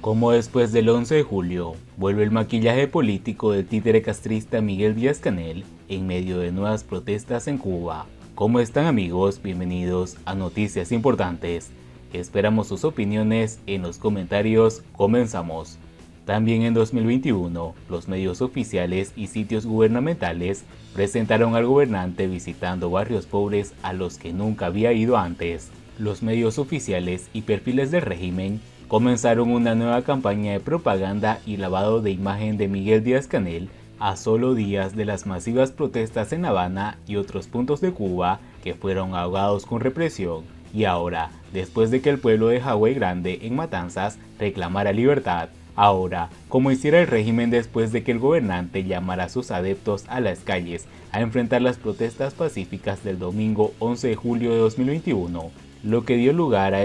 Como después del 11 de julio, vuelve el maquillaje político del títere castrista Miguel Díaz-Canel en medio de nuevas protestas en Cuba. ¿Cómo están, amigos? Bienvenidos a Noticias Importantes. Esperamos sus opiniones en los comentarios. Comenzamos. También en 2021, los medios oficiales y sitios gubernamentales presentaron al gobernante visitando barrios pobres a los que nunca había ido antes. Los medios oficiales y perfiles del régimen comenzaron una nueva campaña de propaganda y lavado de imagen de Miguel Díaz-Canel a solo días de las masivas protestas en La Habana y otros puntos de Cuba que fueron ahogados con represión. Y ahora, después de que el pueblo de Hawái Grande en Matanzas reclamara libertad, ahora, como hiciera el régimen después de que el gobernante llamara a sus adeptos a las calles a enfrentar las protestas pacíficas del domingo 11 de julio de 2021, lo que dio lugar a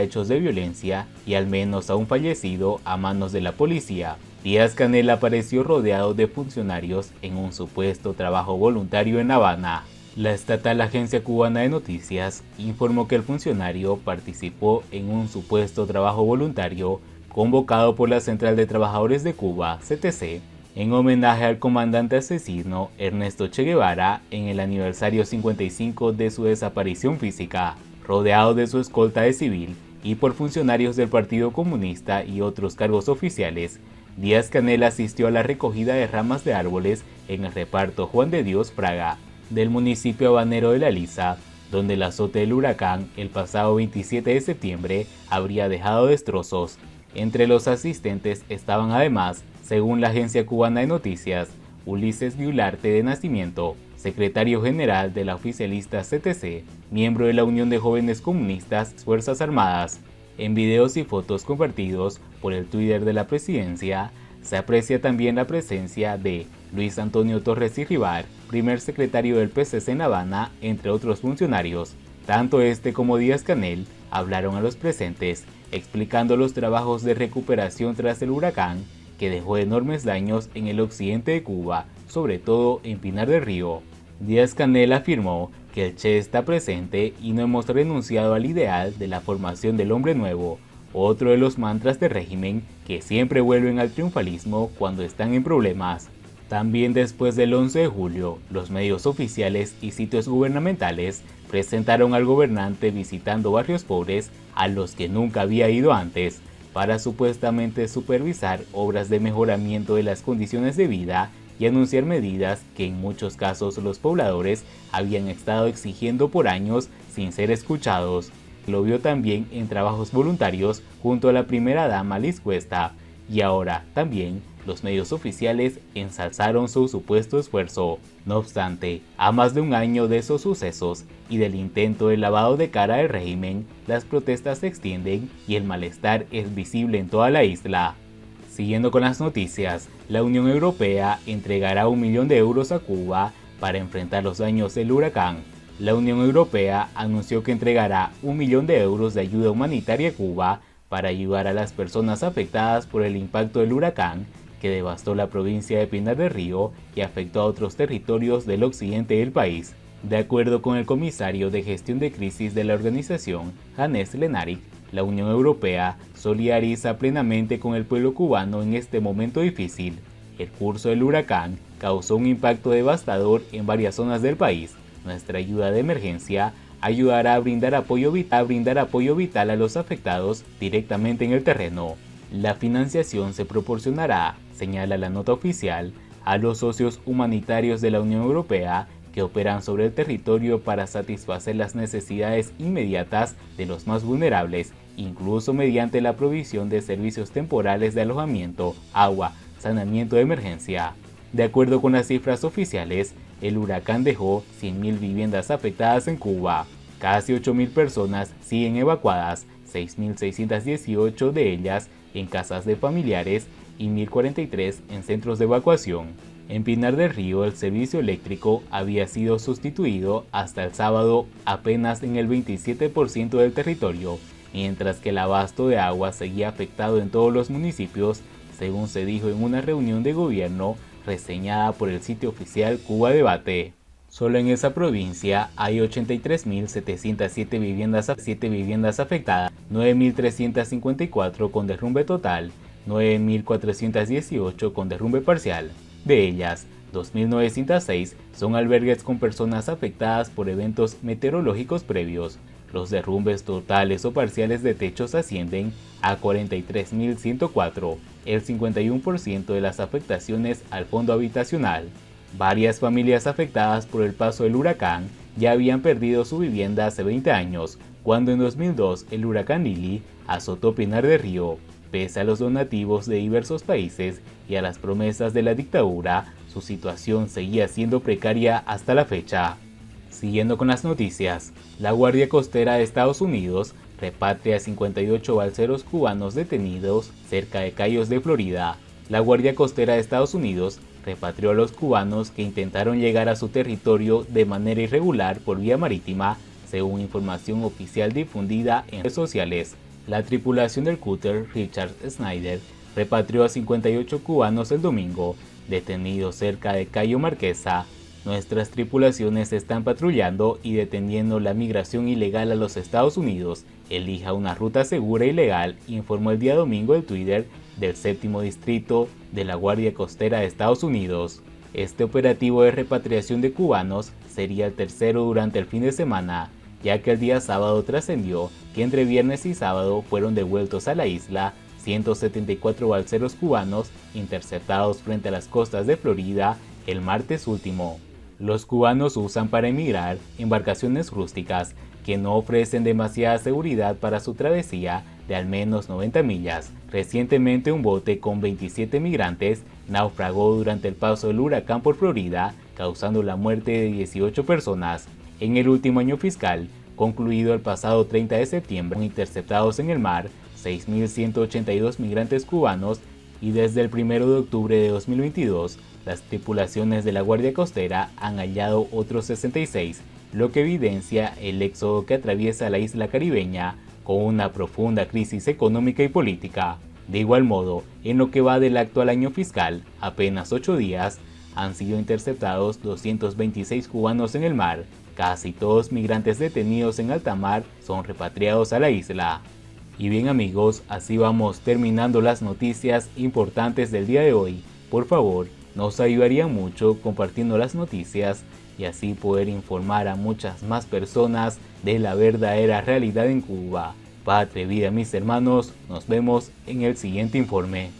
hechos de violencia y al menos a un fallecido a manos de la policía. Díaz-Canel apareció rodeado de funcionarios en un supuesto trabajo voluntario en La Habana. La estatal Agencia Cubana de Noticias informó que el funcionario participó en un supuesto trabajo voluntario convocado por la Central de Trabajadores de Cuba, CTC, en homenaje al comandante asesino Ernesto Che Guevara en el aniversario 55 de su desaparición física. Rodeado de su escolta de civil y por funcionarios del Partido Comunista y otros cargos oficiales, Díaz-Canel asistió a la recogida de ramas de árboles en el reparto Juan de Dios Fraga del municipio habanero de La Lisa, donde el azote del huracán el pasado 27 de septiembre habría dejado destrozos. Entre los asistentes estaban además, según la Agencia Cubana de Noticias, Ulises Viularte de nacimiento, secretario general de la oficialista CTC, miembro de la Unión de Jóvenes Comunistas Fuerzas Armadas. En videos y fotos compartidos por el Twitter de la presidencia, se aprecia también la presencia de Luis Antonio Torres y Rivar, primer secretario del PCC en La Habana, entre otros funcionarios. Tanto este como Díaz-Canel hablaron a los presentes, explicando los trabajos de recuperación tras el huracán, que dejó enormes daños en el occidente de Cuba, sobre todo en Pinar del Río. Díaz-Canel afirmó que el Che está presente y no hemos renunciado al ideal de la formación del hombre nuevo, otro de los mantras del régimen que siempre vuelven al triunfalismo cuando están en problemas. También después del 11 de julio, los medios oficiales y sitios gubernamentales presentaron al gobernante visitando barrios pobres a los que nunca había ido antes, para supuestamente supervisar obras de mejoramiento de las condiciones de vida y anunciar medidas que en muchos casos los pobladores habían estado exigiendo por años sin ser escuchados. Lo vio también en trabajos voluntarios junto a la primera dama Liz Cuesta, y ahora también los medios oficiales ensalzaron su supuesto esfuerzo. No obstante, a más de un año de esos sucesos y del intento de lavado de cara del régimen, las protestas se extienden y el malestar es visible en toda la isla. Siguiendo con las noticias, la Unión Europea entregará 1 millón de euros a Cuba para enfrentar los daños del huracán. La Unión Europea anunció que entregará 1 millón de euros de ayuda humanitaria a Cuba para ayudar a las personas afectadas por el impacto del huracán que devastó la provincia de Pinar del Río y afectó a otros territorios del occidente del país. De acuerdo con el comisario de gestión de crisis de la organización, Hannes Lenaric, la Unión Europea solidariza plenamente con el pueblo cubano en este momento difícil. El curso del huracán causó un impacto devastador en varias zonas del país. Nuestra ayuda de emergencia ayudará a brindar apoyo vital a los afectados directamente en el terreno. La financiación se proporcionará, señala la nota oficial, a los socios humanitarios de la Unión Europea que operan sobre el territorio para satisfacer las necesidades inmediatas de los más vulnerables, incluso mediante la provisión de servicios temporales de alojamiento, agua, saneamiento de emergencia. De acuerdo con las cifras oficiales, el huracán dejó 100.000 viviendas afectadas en Cuba. Casi 8.000 personas siguen evacuadas, 6.618 de ellas en casas de familiares y 1.043 en centros de evacuación. En Pinar del Río el servicio eléctrico había sido sustituido hasta el sábado apenas en el 27% del territorio, mientras que el abasto de agua seguía afectado en todos los municipios, según se dijo en una reunión de gobierno reseñada por el sitio oficial Cuba Debate. Solo en esa provincia hay 83.707 viviendas afectadas, 9.354 con derrumbe total, 9.418 con derrumbe parcial. De ellas, 2.906 son albergues con personas afectadas por eventos meteorológicos previos. Los derrumbes totales o parciales de techos ascienden a 43.104, el 51% de las afectaciones al fondo habitacional. Varias familias afectadas por el paso del huracán ya habían perdido su vivienda hace 20 años, cuando en 2002 el huracán Lili azotó Pinar del Río. Pese a los donativos de diversos países y a las promesas de la dictadura, su situación seguía siendo precaria hasta la fecha. Siguiendo con las noticias, la Guardia Costera de Estados Unidos repatria a 58 balseros cubanos detenidos cerca de Cayos de Florida. La Guardia Costera de Estados Unidos repatrió a los cubanos que intentaron llegar a su territorio de manera irregular por vía marítima, según información oficial difundida en redes sociales. La tripulación del cúter Richard Snyder repatrió a 58 cubanos el domingo, detenidos cerca de Cayo Marquesa. Nuestras tripulaciones están patrullando y deteniendo la migración ilegal a los Estados Unidos. Elija una ruta segura y legal, informó el día domingo el Twitter del 7º Distrito de la Guardia Costera de Estados Unidos. Este operativo de repatriación de cubanos sería el tercero durante el fin de semana, ya que el día sábado trascendió que entre viernes y sábado fueron devueltos a la isla 174 balseros cubanos interceptados frente a las costas de Florida el martes último. Los cubanos usan para emigrar embarcaciones rústicas que no ofrecen demasiada seguridad para su travesía de al menos 90 millas. Recientemente un bote con 27 migrantes naufragó durante el paso del huracán por Florida, causando la muerte de 18 personas. En el último año fiscal, concluido el pasado 30 de septiembre, fueron interceptados en el mar 6.182 migrantes cubanos y desde el 1 de octubre de 2022, las tripulaciones de la Guardia Costera han hallado otros 66, lo que evidencia el éxodo que atraviesa la isla caribeña con una profunda crisis económica y política. De igual modo, en lo que va del actual año fiscal, apenas 8 días, han sido interceptados 226 cubanos en el mar. Casi todos migrantes detenidos en alta mar son repatriados a la isla. Y bien amigos, así vamos terminando las noticias importantes del día de hoy. Por favor, nos ayudaría mucho compartiendo las noticias y así poder informar a muchas más personas de la verdadera realidad en Cuba. Patria y vida mis hermanos, nos vemos en el siguiente informe.